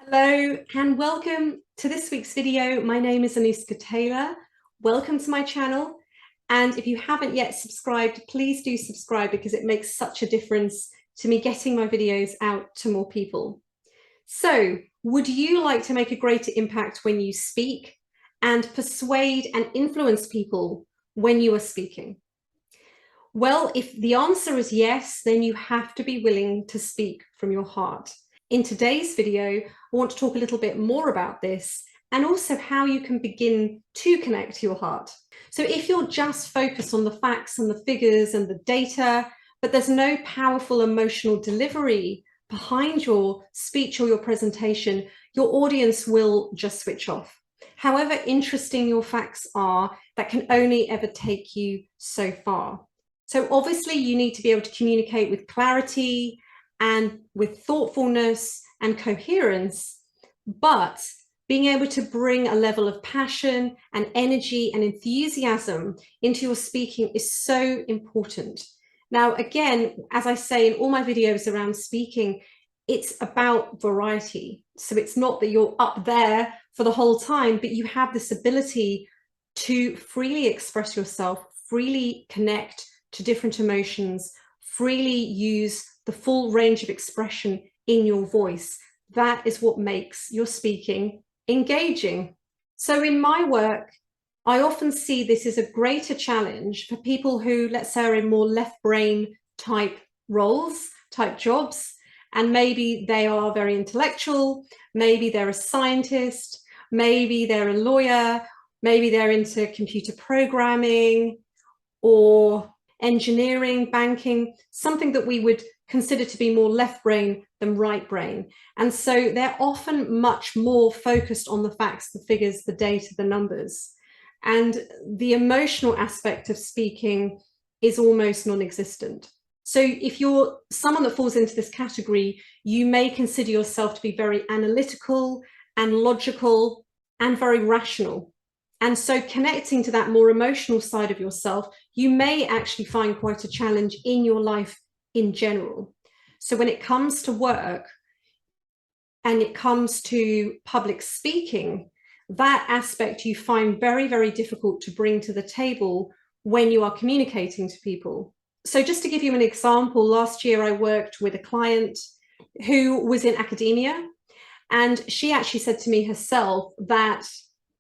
Hello and welcome to this week's video. My name is Anuska Taylor. Welcome to my channel. And if you haven't yet subscribed, please do subscribe because it makes such a difference to me getting my videos out to more people. So, would you like to make a greater impact when you speak and persuade and influence people when you are speaking? Well, if the answer is yes, then you have to be willing to speak from your heart. In today's video, I want to talk a little bit more about this and also how you can begin to connect to your heart. So if you're just focused on the facts and the figures and the data, but there's no powerful emotional delivery behind your speech or your presentation, your audience will just switch off. However interesting your facts are, that can only ever take you so far. So obviously you need to be able to communicate with clarity and with thoughtfulness and coherence, but being able to bring a level of passion and energy and enthusiasm into your speaking is so important. Now, again, as I say in all my videos around speaking, it's about variety. So it's not that you're up there for the whole time, but you have this ability to freely express yourself, freely connect to different emotions, freely use the full range of expression in your voice. That is what makes your speaking engaging. So in my work, I often see this as a greater challenge for people who, let's say, are in more left brain type roles, type jobs, and maybe they are very intellectual, maybe they're a scientist, maybe they're a lawyer, maybe they're into computer programming or engineering, banking, something that we would consider to be more left brain than right brain. And so they're often much more focused on the facts, the figures, the data, the numbers. And the emotional aspect of speaking is almost non-existent. So if you're someone that falls into this category, you may consider yourself to be very analytical and logical and very rational. And so connecting to that more emotional side of yourself, you may actually find quite a challenge in your life in general. So when it comes to work and it comes to public speaking, that aspect you find very, very difficult to bring to the table when you are communicating to people. So just to give you an example, last year I worked with a client who was in academia, and she actually said to me herself that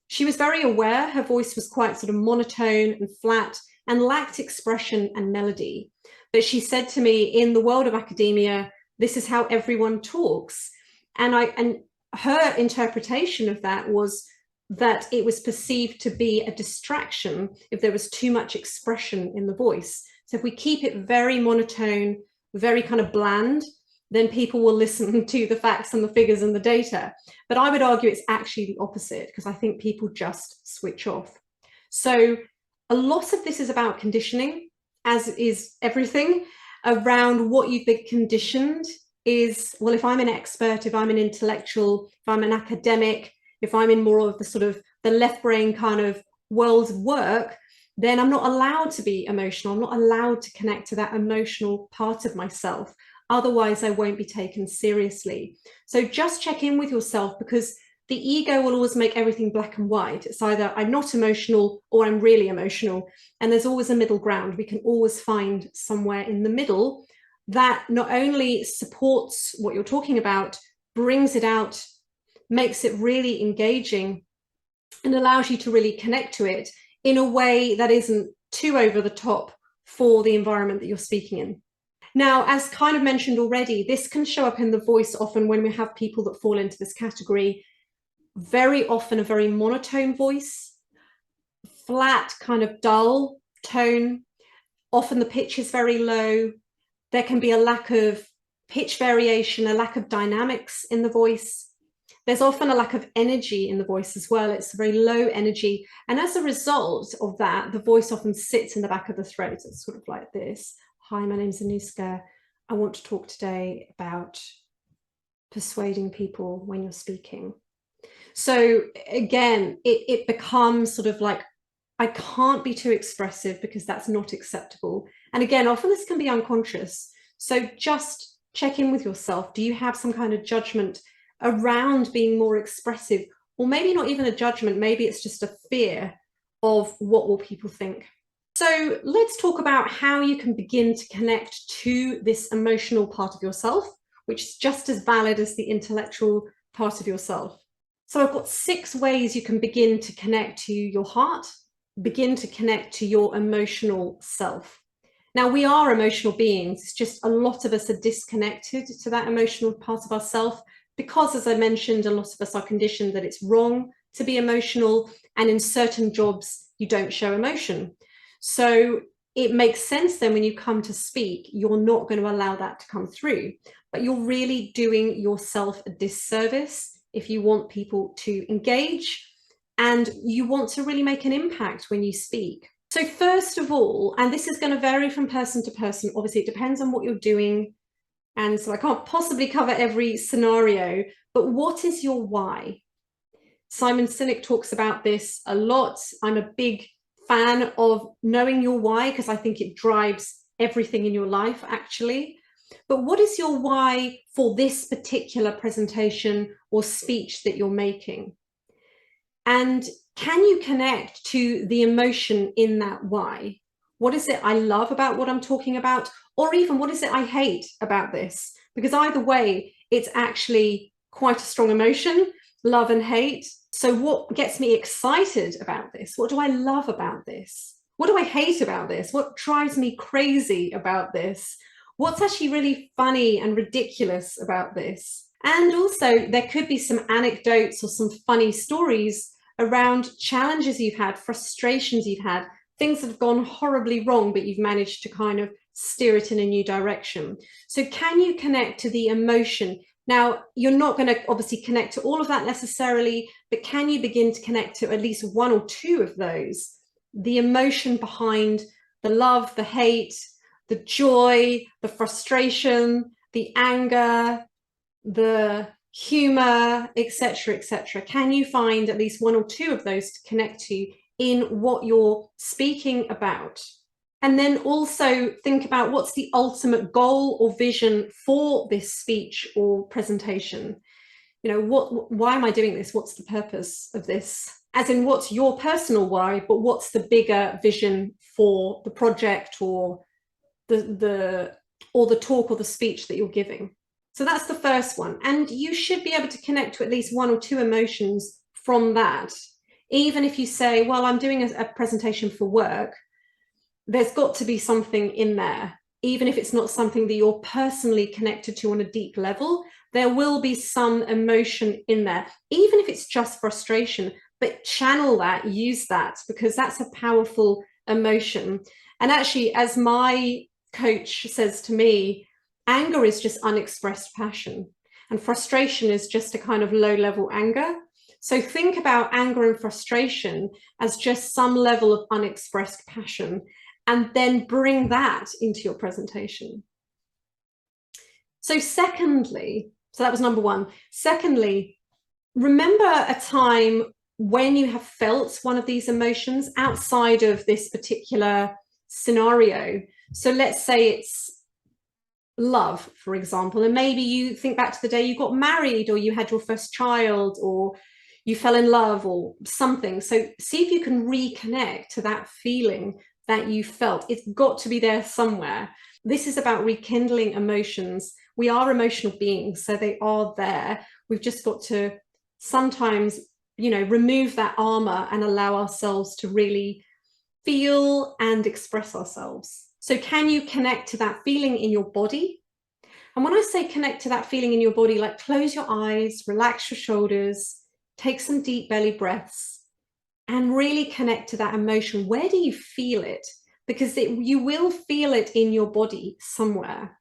she was very aware her voice was quite sort of monotone and flat and lacked expression and melody. But she said to me, in the world of academia, this is how everyone talks. And her interpretation of that was that it was perceived to be a distraction if there was too much expression in the voice. So if we keep it very monotone, very kind of bland, then people will listen to the facts and the figures and the data. But I would argue it's actually the opposite, because I think people just switch off. So a lot of this is about conditioning, as is everything around what you've been conditioned is, well, if I'm an expert, if I'm an intellectual, if I'm an academic, if I'm in more of the sort of the left brain kind of world of work, then I'm not allowed to be emotional. I'm not allowed to connect to that emotional part of myself. Otherwise, I won't be taken seriously. So just check in with yourself, because the ego will always make everything black and white. It's either I'm not emotional or I'm really emotional. And there's always a middle ground. We can always find somewhere in the middle that not only supports what you're talking about, brings it out, makes it really engaging, and allows you to really connect to it in a way that isn't too over the top for the environment that you're speaking in. Now, as kind of mentioned already, this can show up in the voice often when we have people that fall into this category. Very often a very monotone voice, flat, kind of dull tone. Often the pitch is very low. There can be a lack of pitch variation, a lack of dynamics in the voice. There's often a lack of energy in the voice as well. It's very low energy. And as a result of that, the voice often sits in the back of the throat. It's sort of like this. Hi, my name's Anuska. I want to talk today about persuading people when you're speaking. So again, it becomes sort of like, I can't be too expressive because that's not acceptable. And again, often this can be unconscious. So just check in with yourself. Do you have some kind of judgment around being more expressive, or maybe not even a judgment, maybe it's just a fear of what will people think. So let's talk about how you can begin to connect to this emotional part of yourself, which is just as valid as the intellectual part of yourself. So I've got 6 ways you can begin to connect to your heart, begin to connect to your emotional self. Now, we are emotional beings. It's just a lot of us are disconnected to that emotional part of ourself because, as I mentioned, a lot of us are conditioned that it's wrong to be emotional, and in certain jobs, you don't show emotion. So it makes sense then when you come to speak, you're not going to allow that to come through, but you're really doing yourself a disservice if you want people to engage and you want to really make an impact when you speak. So first of all, and this is going to vary from person to person, obviously it depends on what you're doing, and so I can't possibly cover every scenario, but what is your why? Simon Sinek talks about this a lot. I'm a big fan of knowing your why because I think it drives everything in your life, actually. But what is your why for this particular presentation or speech that you're making? And can you connect to the emotion in that why? What is it I love about what I'm talking about? Or even what is it I hate about this? Because either way, it's actually quite a strong emotion, love and hate. So what gets me excited about this? What do I love about this? What do I hate about this? What drives me crazy about this? What's actually really funny and ridiculous about this? And also there could be some anecdotes or some funny stories around challenges you've had, frustrations you've had, things that have gone horribly wrong, but you've managed to kind of steer it in a new direction. So can you connect to the emotion? Now, you're not going to obviously connect to all of that necessarily, but can you begin to connect to at least 1 or 2 of those? The emotion behind the love, the hate, the joy, the frustration, the anger, the humor, etc., etc. Can you find at least 1 or 2 of those to connect to in what you're speaking about? And then also think about what's the ultimate goal or vision for this speech or presentation. You know, why am I doing this? What's the purpose of this? As in, what's your personal why, but what's the bigger vision for the project or the talk or the speech that you're giving? So that's the first one. And you should be able to connect to at least 1 or 2 emotions from that. Even if you say, well, I'm doing a presentation for work, there's got to be something in there. Even if it's not something that you're personally connected to on a deep level, there will be some emotion in there, even if it's just frustration, but channel that, use that, because that's a powerful emotion. And actually, as my coach says to me, anger is just unexpressed passion, and frustration is just a kind of low-level anger. So think about anger and frustration as just some level of unexpressed passion, and then bring that into your presentation. So secondly, so that was number 1. Secondly, remember a time when you have felt one of these emotions outside of this particular scenario. So let's say it's love, for example, and maybe you think back to the day you got married, or you had your first child, or you fell in love, or something. So see if you can reconnect to that feeling that you felt. It's got to be there somewhere. This is about rekindling emotions. We are emotional beings, so they are there. We've just got to sometimes, you know, remove that armor and allow ourselves to really feel and express ourselves. So can you connect to that feeling in your body? And when I say connect to that feeling in your body, like close your eyes, relax your shoulders, take some deep belly breaths, and really connect to that emotion. Where do you feel it? Because you will feel it in your body somewhere.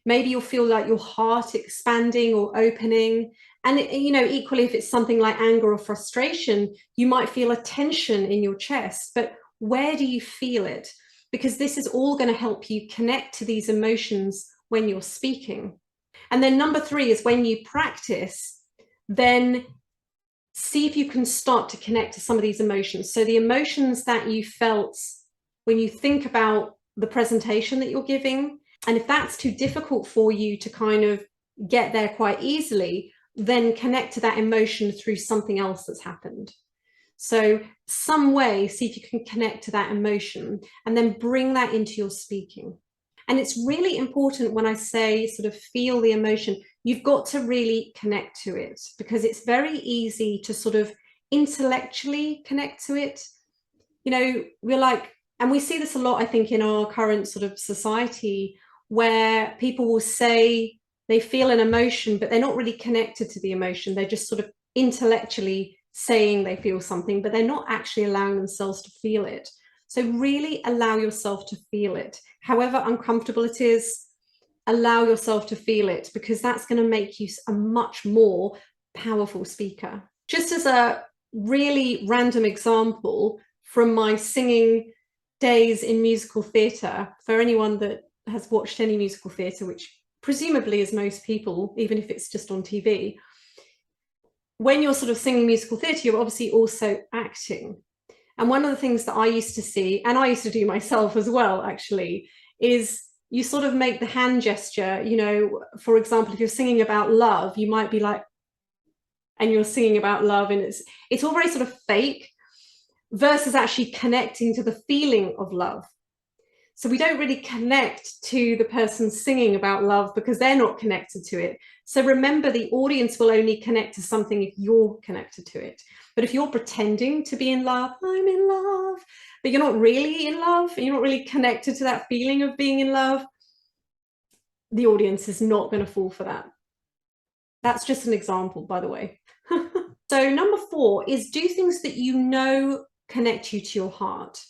Maybe you'll feel like your heart expanding or opening. And, you know, equally, if it's something like anger or frustration, you might feel a tension in your chest. But where do you feel it? Because this is all going to help you connect to these emotions when you're speaking. And then number 3 is when you practice, then see if you can start to connect to some of these emotions. So the emotions that you felt when you think about the presentation that you're giving, and if that's too difficult for you to kind of get there quite easily, then connect to that emotion through something else that's happened. So some way, see if you can connect to that emotion and then bring that into your speaking. And it's really important when I say sort of feel the emotion, you've got to really connect to it, because it's very easy to sort of intellectually connect to it. You know, we're like, and we see this a lot, I think, in our current sort of society, where people will say they feel an emotion, but they're not really connected to the emotion. They're just sort of intellectually saying they feel something, but they're not actually allowing themselves to feel it. So really allow yourself to feel it. However uncomfortable it is, allow yourself to feel it, because that's going to make you a much more powerful speaker. Just as a really random example from my singing days in musical theatre, for anyone that has watched any musical theatre, which presumably is most people, even if it's just on TV, when you're sort of singing musical theatre, you're obviously also acting. And one of the things that I used to see, and I used to do myself as well, actually, is you sort of make the hand gesture, you know, for example, if you're singing about love, you might be like, and you're singing about love, and it's all very sort of fake, versus actually connecting to the feeling of love. So we don't really connect to the person singing about love because they're not connected to it. So remember, the audience will only connect to something if you're connected to it. But if you're pretending to be in love, I'm in love, but you're not really in love, and you're not really connected to that feeling of being in love, the audience is not going to fall for that. That's just an example, by the way. So number 4 is do things that you know connect you to your heart.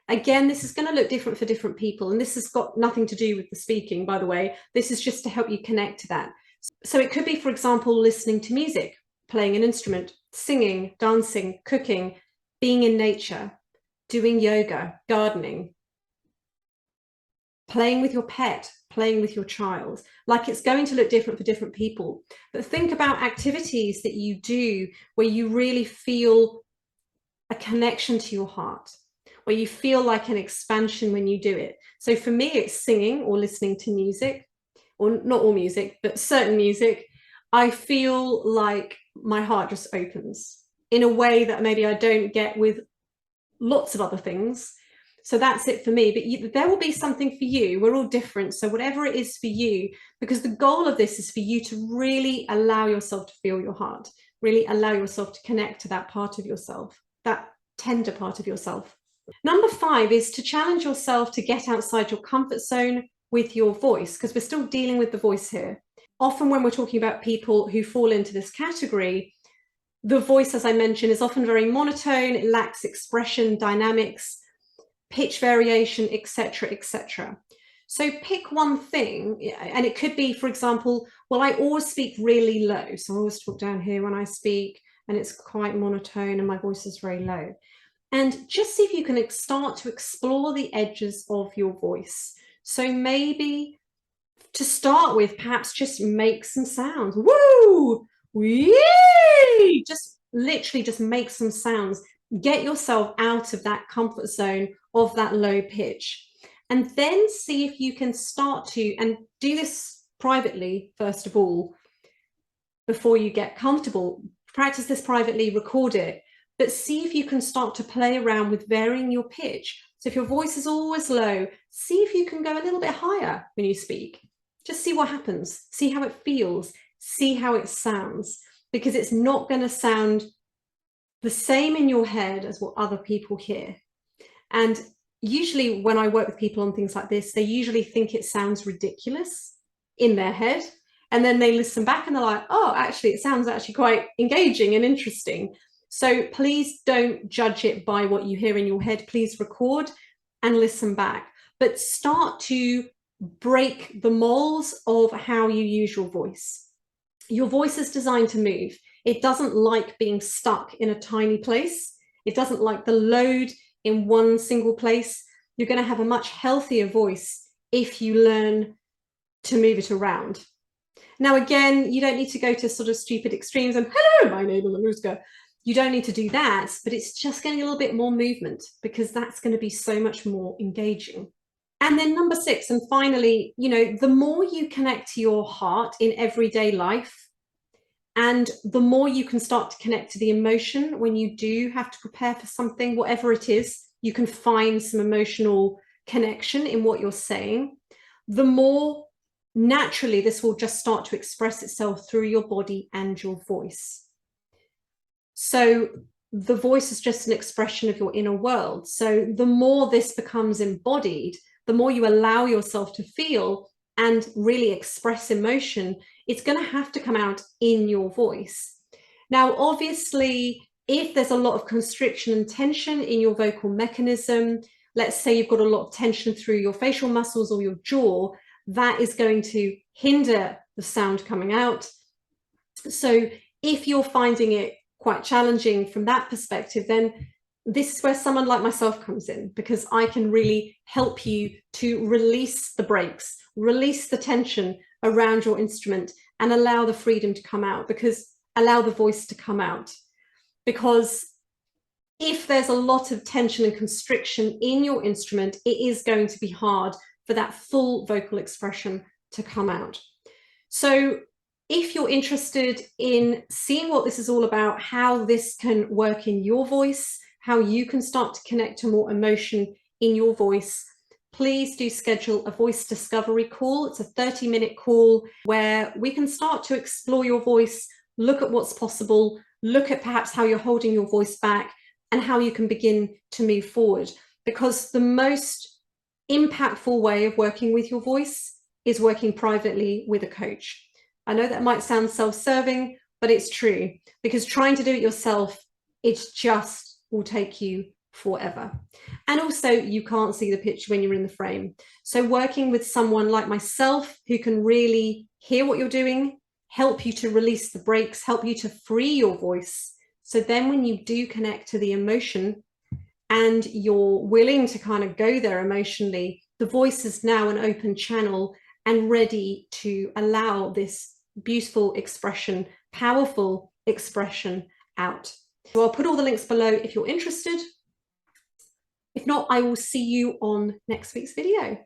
Again, this is going to look different for different people, and this has got nothing to do with the speaking, by the way. This is just to help you connect to that. So it could be, for example, listening to music, playing an instrument, singing, dancing, cooking, being in nature, doing yoga, gardening, playing with your pet, playing with your child. Like, it's going to look different for different people. But think about activities that you do where you really feel a connection to your heart, where you feel like an expansion when you do it. So for me, it's singing or listening to music, or not all music, but certain music. I feel like my heart just opens in a way that maybe I don't get with lots of other things. So that's it for me. But there will be something for you. We're all different. So whatever it is for you, because the goal of this is for you to really allow yourself to feel your heart, really allow yourself to connect to that part of yourself, that tender part of yourself. Number 5 is to challenge yourself to get outside your comfort zone with your voice, because we're still dealing with the voice here. Often when we're talking about people who fall into this category, the voice, as I mentioned, is often very monotone. It lacks expression, dynamics, pitch variation, etc., etc. So pick one thing, and it could be, for example, well, I always speak really low. So I always talk down here when I speak, and it's quite monotone and my voice is very low. And just see if you can start to explore the edges of your voice. So maybe to start with, perhaps just make some sounds. Woo! Wee! Just literally just make some sounds. Get yourself out of that comfort zone of that low pitch. And then see if you can start to, and do this privately, first of all, before you get comfortable. Practice this privately, record it. But see if you can start to play around with varying your pitch. So if your voice is always low, see if you can go a little bit higher when you speak. Just see what happens. See how it feels. See how it sounds. Because it's not going to sound the same in your head as what other people hear. And usually when I work with people on things like this, they usually think it sounds ridiculous in their head. And then they listen back and they're like, oh, actually, it sounds actually quite engaging and interesting. So please don't judge it by what you hear in your head. Please record and listen back, but start to break the molds of how you use your voice. Your voice is designed to move. It doesn't like being stuck in a tiny place. It doesn't like the load in one single place. You're going to have a much healthier voice if you learn to move it around. Now, again, you don't need to go to sort of stupid extremes and hello, my name is Maruska. You don't need to do that, but it's just getting a little bit more movement, because that's going to be so much more engaging. And then number 6, and finally, you know, the more you connect to your heart in everyday life, And the more you can start to connect to the emotion when you do have to prepare for something, whatever it is, you can find some emotional connection in what you're saying, the more naturally this will just start to express itself through your body and your voice. So the voice is just an expression of your inner world. So the more this becomes embodied, the more you allow yourself to feel and really express emotion, it's going to have to come out in your voice. Now, obviously, if there's a lot of constriction and tension in your vocal mechanism, let's say you've got a lot of tension through your facial muscles or your jaw, that is going to hinder the sound coming out. So if you're finding it quite challenging from that perspective, then this is where someone like myself comes in, because I can really help you to release the brakes, release the tension around your instrument and allow the freedom to come out, allow the voice to come out. Because if there's a lot of tension and constriction in your instrument, it is going to be hard for that full vocal expression to come out. So if you're interested in seeing what this is all about, how this can work in your voice, how you can start to connect to more emotion in your voice, please do schedule a voice discovery call. It's a 30-minute call where we can start to explore your voice, look at what's possible, look at perhaps how you're holding your voice back and how you can begin to move forward. Because the most impactful way of working with your voice is working privately with a coach. I know that might sound self-serving, but it's true, because trying to do it yourself, it just will take you forever. And also you can't see the picture when you're in the frame. So working with someone like myself who can really hear what you're doing, help you to release the brakes, help you to free your voice. So then when you do connect to the emotion and you're willing to kind of go there emotionally, the voice is now an open channel and ready to allow this beautiful expression, powerful expression out. So I'll put all the links below if you're interested. If not, I will see you on next week's video.